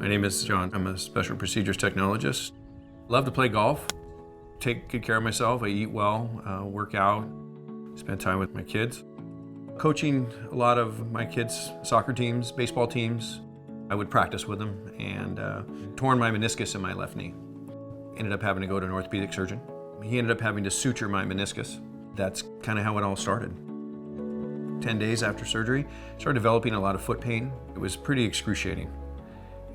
My name is John. I'm a special procedures technologist. Love to play golf, take good care of myself. I eat well, work out, spend time with my kids. Coaching a lot of my kids' soccer teams, baseball teams. I would practice with them and torn my meniscus in my left knee. Ended up having to go to an orthopedic surgeon. He ended up having to suture my meniscus. That's kind of how it all started. 10 days after surgery, started developing a lot of foot pain. It was pretty excruciating.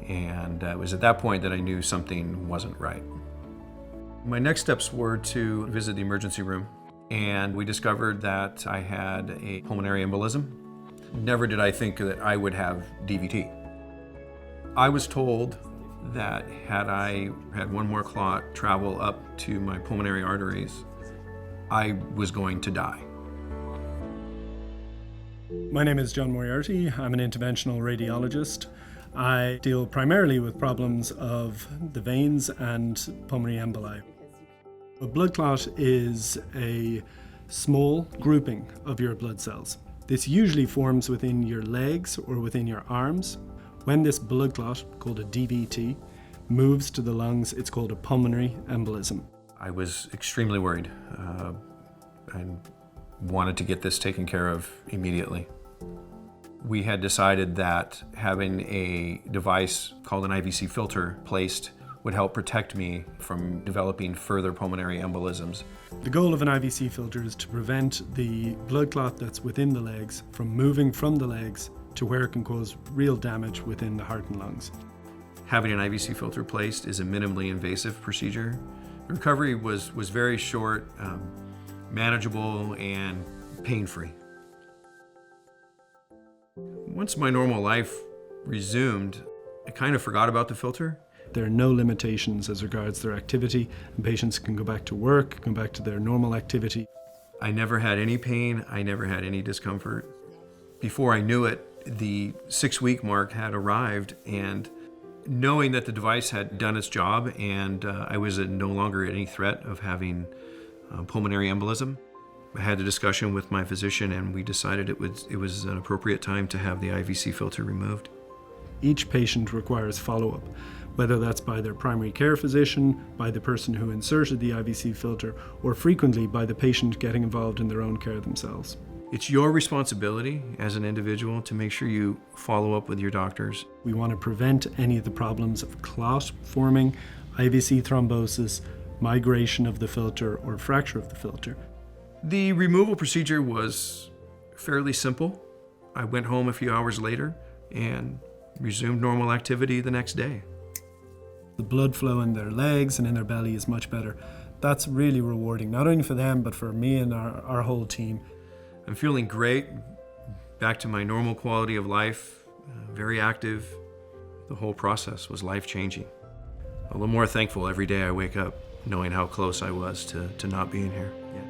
And it was at that point that I knew something wasn't right. My next steps were to visit the emergency room, and we discovered that I had a pulmonary embolism. Never did I think that I would have DVT. I was told that had I had one more clot travel up to my pulmonary arteries, I was going to die. My name is John Moriarty. I'm an interventional radiologist. I deal primarily with problems of the veins and pulmonary emboli. A blood clot is a small grouping of your blood cells. This usually forms within your legs or within your arms. When this blood clot, called a DVT, moves to the lungs, it's called a pulmonary embolism. I was extremely worried and wanted to get this taken care of immediately. We had decided that having a device called an IVC filter placed would help protect me from developing further pulmonary embolisms. The goal of an IVC filter is to prevent the blood clot that's within the legs from moving from the legs to where it can cause real damage within the heart and lungs. Having an IVC filter placed is a minimally invasive procedure. The recovery was very short, manageable, and pain-free. Once my normal life resumed, I kind of forgot about the filter. There are no limitations as regards their activity, and patients can go back to work, go back to their normal activity. I never had any pain, I never had any discomfort. Before I knew it, the 6-week mark had arrived, and knowing that the device had done its job and I was no longer at any threat of having pulmonary embolism, I had a discussion with my physician, and we decided it was an appropriate time to have the IVC filter removed. Each patient requires follow-up, whether that's by their primary care physician, by the person who inserted the IVC filter, or frequently by the patient getting involved in their own care themselves. It's your responsibility as an individual to make sure you follow up with your doctors. We want to prevent any of the problems of clot forming, IVC thrombosis, migration of the filter, or fracture of the filter. The removal procedure was fairly simple. I went home a few hours later and resumed normal activity the next day. The blood flow in their legs and in their belly is much better. That's really rewarding, not only for them, but for me and our whole team. I'm feeling great, back to my normal quality of life, very active. The whole process was life-changing. A little more thankful every day I wake up, knowing how close I was to not being here. Yeah.